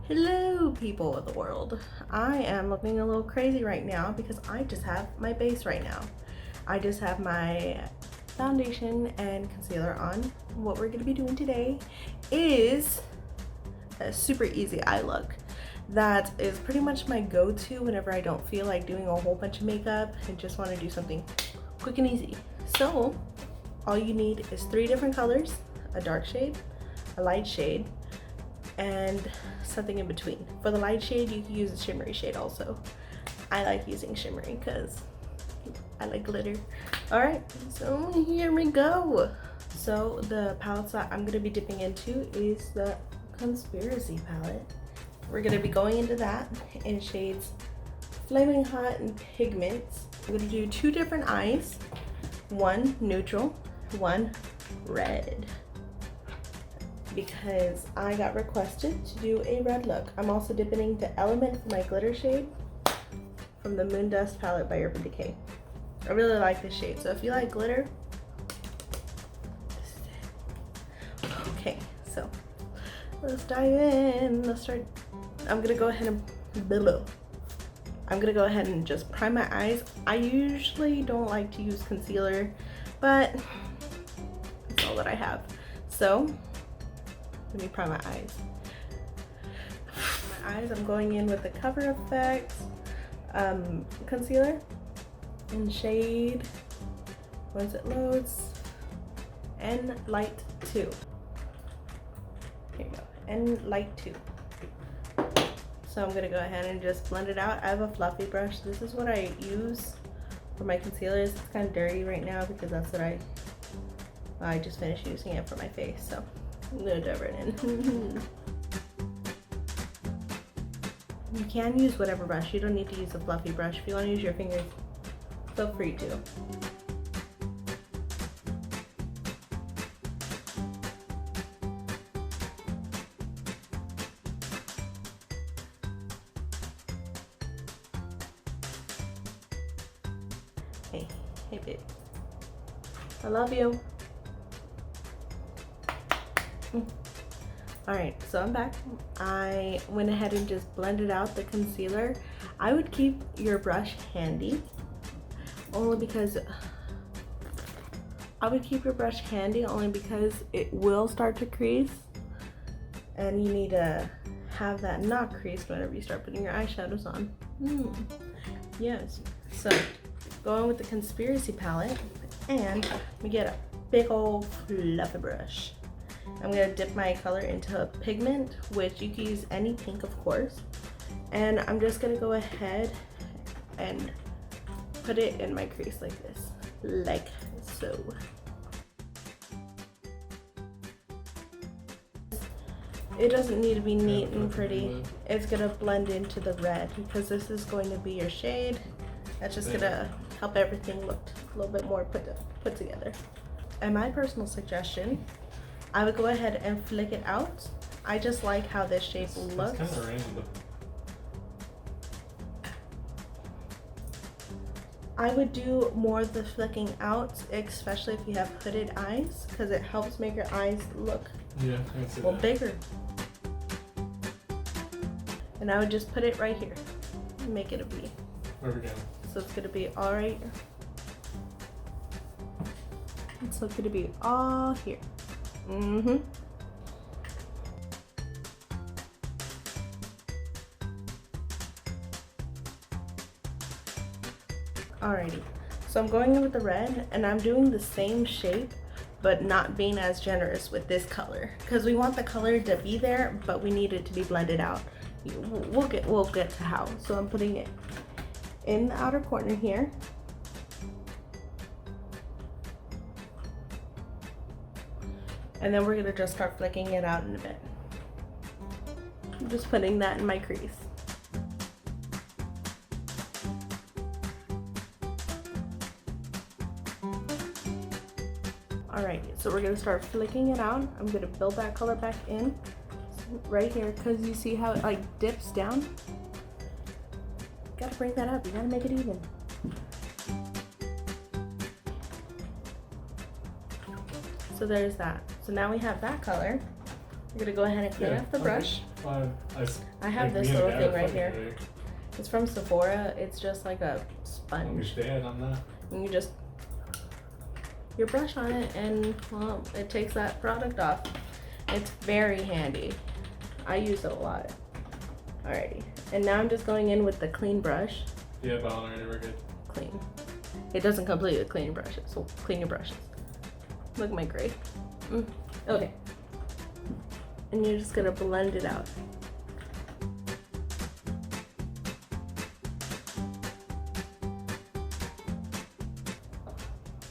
Hello people of the world. I am looking a little crazy right now because I just have my base right now. I just have my foundation and concealer on. What we're going to be doing today is a super easy eye look that is pretty much my go-to whenever I don't feel like doing a whole bunch of makeup and just want to do something quick and easy. So all you need is 3 different colors, a dark shade, a light shade, and something in between. For the light shade, you can use a shimmery shade also. I like using shimmery because I like glitter. All right, so here we go. So the palettes that I'm gonna be dipping into is the Conspiracy palette. We're gonna be going into that in shades Flaming Hot and Pigments. I'm gonna do 2 different eyes, one neutral, one red, because I got requested to do a red look. I'm also dipping into Element for my glitter shade from the Moon Dust palette by Urban Decay. I really like this shade, so if you like glitter, this is it. Okay, so let's dive in. Let's start. I'm gonna go ahead and just prime my eyes. I usually don't like to use concealer, but it's all that I have. So let me prime my eyes. I'm going in with the Cover Effects concealer in shade, once it loads, N Light 2. Here you go, N Light 2. So I'm gonna go ahead and just blend it out. I have a fluffy brush. This is what I use for my concealers. It's kind of dirty right now because that's what I just finished using it for my face. So I'm gonna dive right in. You can use whatever brush. You don't need to use a fluffy brush. If you want to use your fingers, feel free to. Hey babe. I love you. Alright, so I'm back. I went ahead and just blended out the concealer. I would keep your brush handy, only because it will start to crease, and you need to have that not crease whenever you start putting your eyeshadows on. Yes, so going with the Conspiracy palette, and we get a big old fluffy brush. I'm gonna dip my color into a pigment, which you can use any pink, of course, and I'm just gonna go ahead and put it in my crease like this, like so. It doesn't need to be neat and pretty. It's gonna blend into the red because this is going to be your shade. That's just gonna help everything look a little bit more put together. And my personal suggestion, I would go ahead and flick it out. I just like how this shape looks. It's kind of random. I would do more of the flicking out, especially if you have hooded eyes, because it helps make your eyes look bigger. And I would just put it right here and make it a V. Where we go? So it's gonna be all right. So it's gonna be all here. Alrighty, so I'm going in with the red, and I'm doing the same shape, but not being as generous with this color, because we want the color to be there, but we need it to be blended out. We'll get to how. So I'm putting it in the outer corner here. And then we're gonna just start flicking it out in a bit. I'm just putting that in my crease. Alright, so we're gonna start flicking it out. I'm gonna build that color back in right here, because you see how it like dips down? Gotta bring that up, you gotta make it even. So there's that. So now we have that color. We're gonna go ahead and clean off the brush. I have this little thing right here. It's from Sephora. It's just like a sponge. And you just your brush on it, and well, it takes that product off. It's very handy. I use it a lot. Alrighty, and now I'm just going in with the clean brush. Yeah, but already we're good. Clean. It doesn't completely clean brushes, so clean your brushes. Look at my gray. Okay. And you're just gonna blend it out.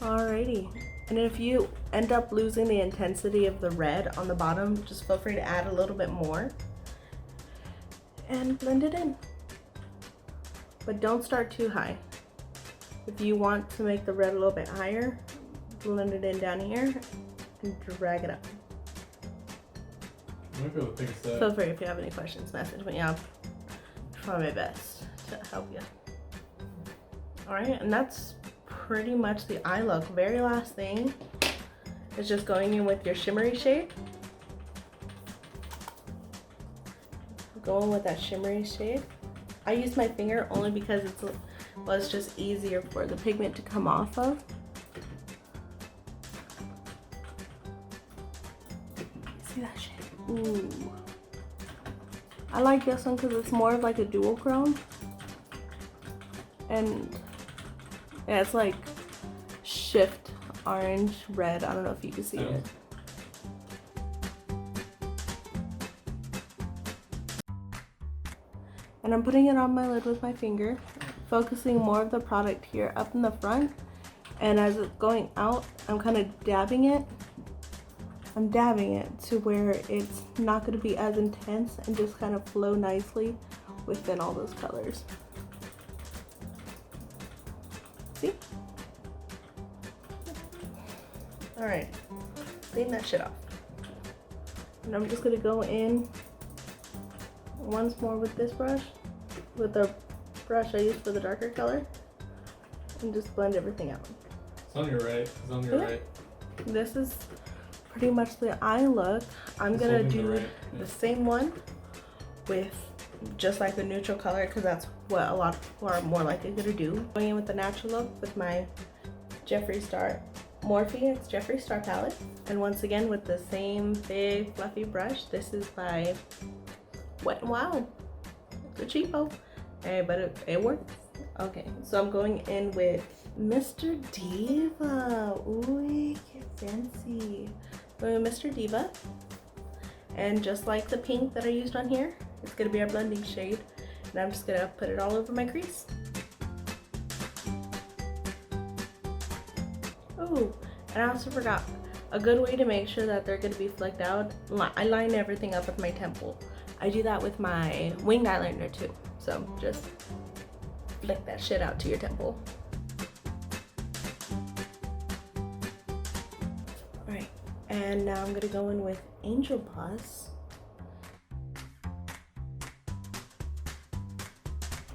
Alrighty. And if you end up losing the intensity of the red on the bottom, just feel free to add a little bit more and blend it in. But don't start too high. If you want to make the red a little bit higher, blend it in down here and drag it up. Feel free, if you have any questions, message me. I'll try my best to help you. Alright, and that's pretty much the eye look. Very last thing is just going in with your shimmery shade. Go in with that shimmery shade. I use my finger only because it's just easier for the pigment to come off of. See that shade? Ooh. I like this one because it's more of like a dual chrome. And yeah, it's like shift orange, red. I don't know if you can see it. And I'm putting it on my lid with my finger, focusing more of the product here up in the front. And as it's going out, I'm kind of dabbing it. I'm dabbing it to where it's not going to be as intense and just kind of flow nicely within all those colors. See? Alright, clean that shit off. And I'm just going to go in once more with this brush, with the brush I used for the darker color, and just blend everything out. It's on your right. It's on your right. This is pretty much the eye look. I'm gonna do the same one with just like the neutral color, because that's what a lot of people are more likely gonna do. Going in with the natural look with my Jeffree Star Morphe X Jeffree Star palette, and once again with the same big fluffy brush. This is by Wet n Wild. It's a cheapo, but it works. Okay, so I'm going in with Mr. Diva. Ooh, get fancy. Going with Mr. Diva, and just like the pink that I used on here, it's gonna be our blending shade, and I'm just gonna put it all over my crease. Oh, and I also forgot, a good way to make sure that they're gonna be flecked out, I line everything up with my temple. I do that with my winged eyeliner too, so just flick that shit out to your temple. Alright, and now I'm gonna go in with Angel Boss.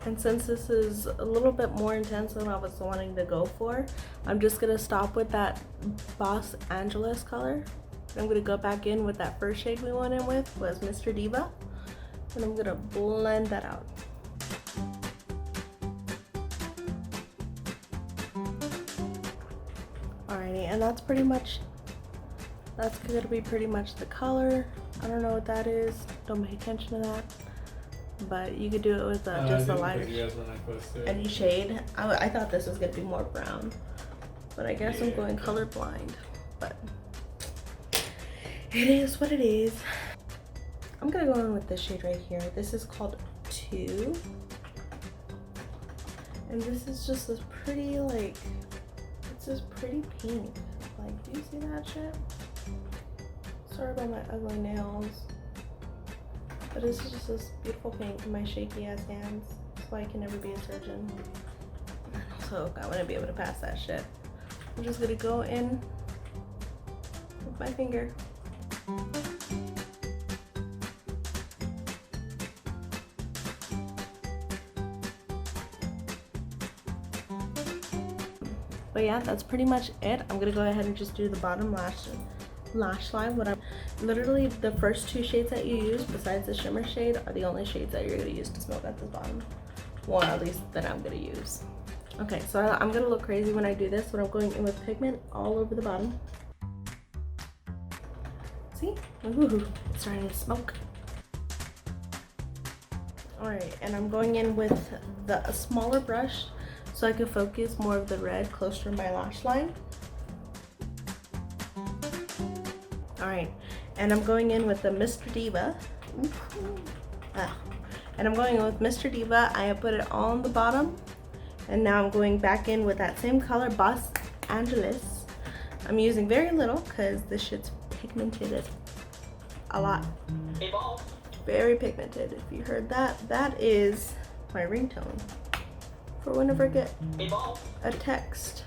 And since this is a little bit more intense than I was wanting to go for, I'm just gonna stop with that Boss Angeles color. I'm gonna go back in with that first shade we went in with, was Mr. Diva. And I'm gonna blend that out. Alrighty, and that's gonna be pretty much the color. I don't know what that is, don't pay attention to that. But you could do it with just a lighter any shade. I thought this was gonna be more brown, but I guess I'm going colorblind. But it is what it is. I'm gonna go in with this shade right here. This is called 2, and this is just this pretty, like, it's this pretty pink. Like, do you see that shit? Sorry about my ugly nails. But this is just this beautiful pink in my shaky ass hands. That's why I can never be a surgeon. So I wouldn't be able to pass that shit. I'm just gonna go in with my finger. But yeah, that's pretty much it. I'm gonna go ahead and just do the bottom lash line. literally the first two shades that you use besides the shimmer shade are the only shades that you're gonna use to smoke at the bottom. Well, at least that I'm gonna use. Okay, so I'm gonna look crazy when I do this, when I'm going in with pigment all over the bottom. See? Ooh, it's starting to smoke. Alright, and I'm going in with a smaller brush so I can focus more of the red closer to my lash line. Alright, and I'm going in with the Mr. Diva. And I'm going in with Mr. Diva. I have put it all on the bottom. And now I'm going back in with that same color, Boss Angeles. I'm using very little because this shit's pigmented a lot. Very pigmented. If you heard that, that is my ringtone for whenever I get a text.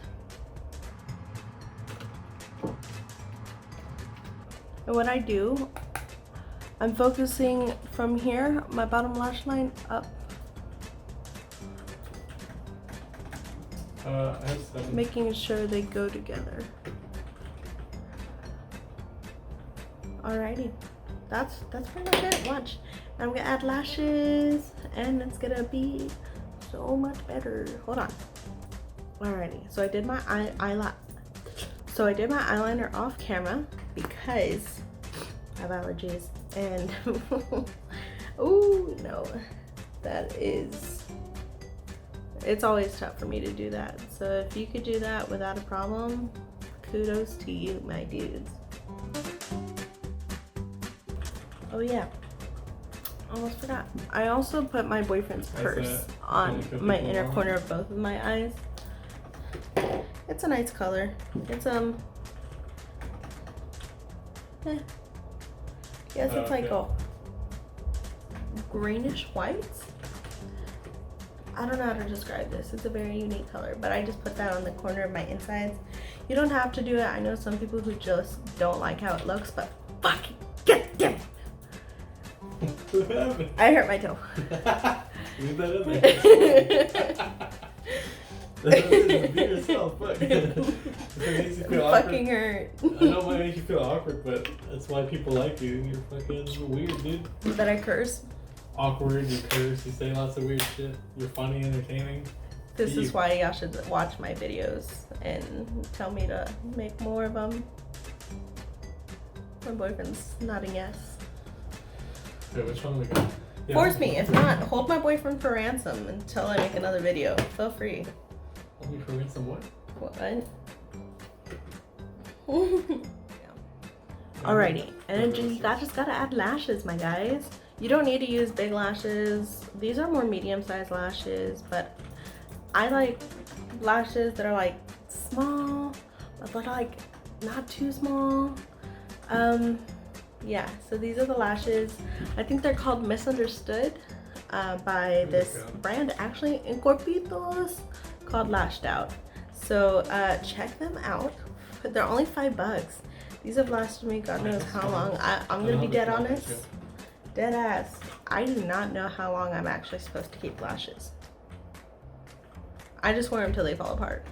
And what I do, I'm focusing from here, my bottom lash line up. Making sure they go together. Alrighty, that's pretty much it. Watch, I'm gonna add lashes, and it's gonna be so much better. Hold on. Alrighty, so I did my eyeliner off camera because I have allergies, and oh no, it's always tough for me to do that. So if you could do that without a problem, kudos to you, my dudes. Oh yeah, almost forgot. I also put my boyfriend's purse on my inner corner of both of my eyes. It's a nice color. It's yes, it's like a greenish white. I don't know how to describe this. It's a very unique color, but I just put that on the corner of my insides. You don't have to do it. I know some people who just don't like how it looks, but fuck it. Get it. What happened? I hurt my toe. Leave that in there. Be yourself. Fuck. It makes you feel awkward. Fucking hurt. I know it might make you feel awkward, but that's why people like you. You're fucking weird, dude. That I curse. Awkward, you curse, you say lots of weird shit. You're funny, entertaining. This is why y'all should watch my videos and tell me to make more of them. My boyfriend's nodding yes. Okay, which one we got? Yeah. Force me. If not, hold my boyfriend for ransom until I make another video. Feel free. Hold me for ransom what? What? Alrighty, and then you just gotta add lashes, my guys. You don't need to use big lashes. These are more medium-sized lashes, but I like lashes that are like small, but they're like not too small. Yeah, so these are the lashes. I think they're called Misunderstood by this brand, actually, in Corpitos, called Lashed Out. So check them out. They're only $5. These have lasted me God knows how long. I'm gonna be dead honest. Dead ass. I do not know how long I'm actually supposed to keep lashes. I just wear them till they fall apart.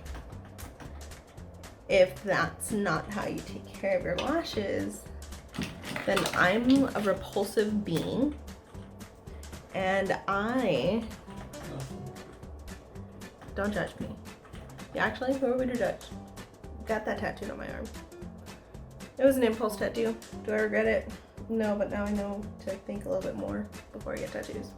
If that's not how you take care of your lashes, then I'm a repulsive being. And don't judge me. Yeah, actually, who are we to judge? Got that tattooed on my arm. It was an impulse tattoo. Do I regret it? No, but now I know to think a little bit more before I get tattoos.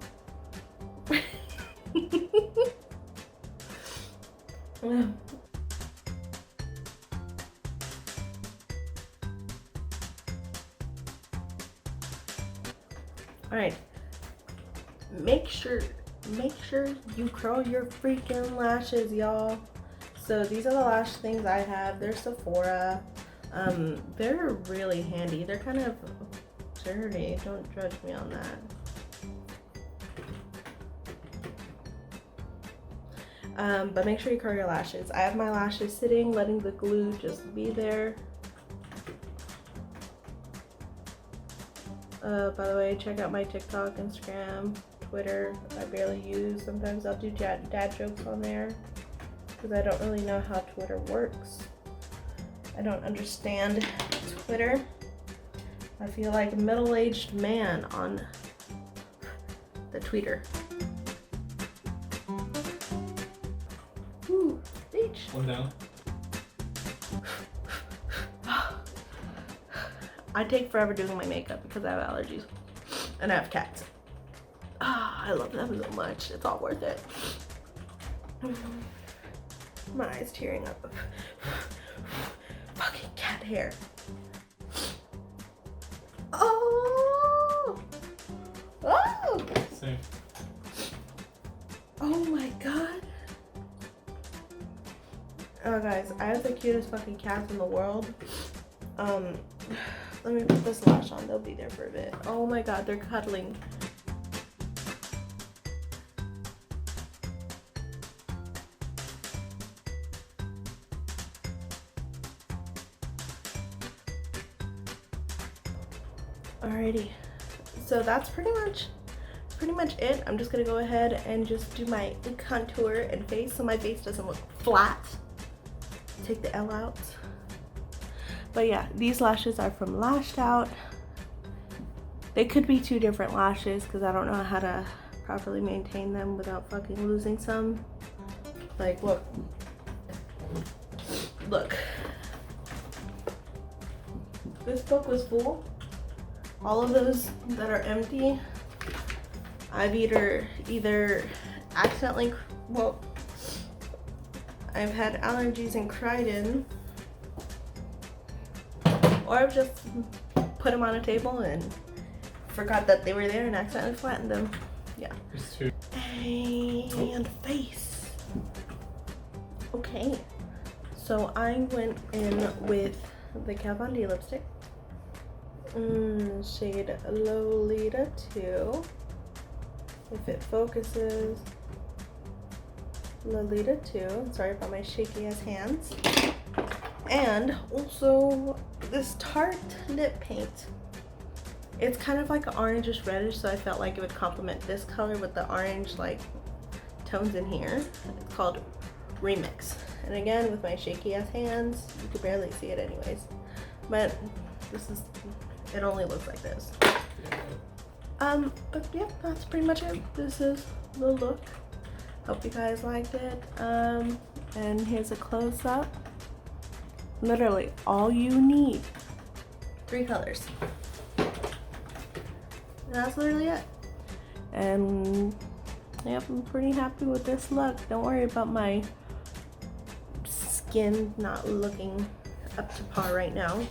Alright. Make sure you curl your freaking lashes, y'all. So these are the lash things I have. They're Sephora. They're really handy. They're kind of dirty. Don't judge me on that. But make sure you curl your lashes. I have my lashes sitting, letting the glue just be there. By the way, check out my TikTok, Instagram, Twitter. I barely use. Sometimes I'll do dad jokes on there because I don't really know how Twitter works. I don't understand Twitter. I feel like a middle-aged man on the tweeter. Ooh, beach. One down. I take forever doing my makeup because I have allergies and I have cats. I love them so much. It's all worth it. My eyes tearing up. Fucking cat hair. Oh! Oh! Same. Oh my god. Oh guys, I have the cutest fucking cats in the world. Let me put this lash on, they'll be there for a bit. Oh my god, they're cuddling. Alrighty, so that's pretty much it. I'm just gonna go ahead and just do my contour and face so my face doesn't look flat. Take the L out. But yeah, these lashes are from Lashed Out. They could be 2 different lashes because I don't know how to properly maintain them without fucking losing some. Like, look. Look. This book was full. All of those that are empty, I've either accidentally, well, I've had allergies and cried in, or I've just put them on a table and forgot that they were there and accidentally flattened them. Yeah. There's 2. And face. Okay. So I went in with the Kat Von D lipstick. Shade Lolita 2. If it focuses. Lolita 2. Sorry about my shaky ass hands. And also this Tarte lip paint. It's kind of like an orangish reddish, so I felt like it would complement this color with the orange like tones in here. It's called Remix. And again, with my shaky ass hands, you could barely see it anyways. But this is, it only looks like this. But yeah, that's pretty much it. This is the look. Hope you guys liked it. And here's a close-up. Literally all you need, 3 colors. And that's literally it. And yep, I'm pretty happy with this look. Don't worry about my skin not looking up to par right now.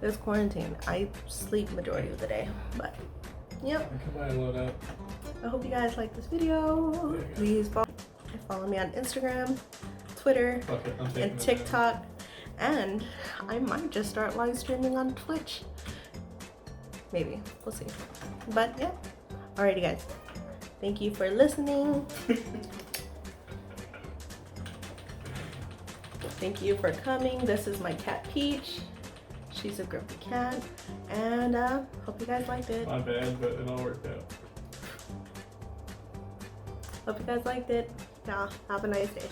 It's quarantine. I sleep majority of the day, but yep. I can buy a load up. I hope you guys like this video. Please follow me on Instagram, Twitter, and TikTok. And I might just start live streaming on Twitch. Maybe. We'll see. But yeah. Alrighty guys. Thank you for listening. Thank you for coming. This is my cat Peach. She's a grumpy cat. And hope you guys liked it. My bad, but it all worked out. Hope you guys liked it. Yeah, have a nice day.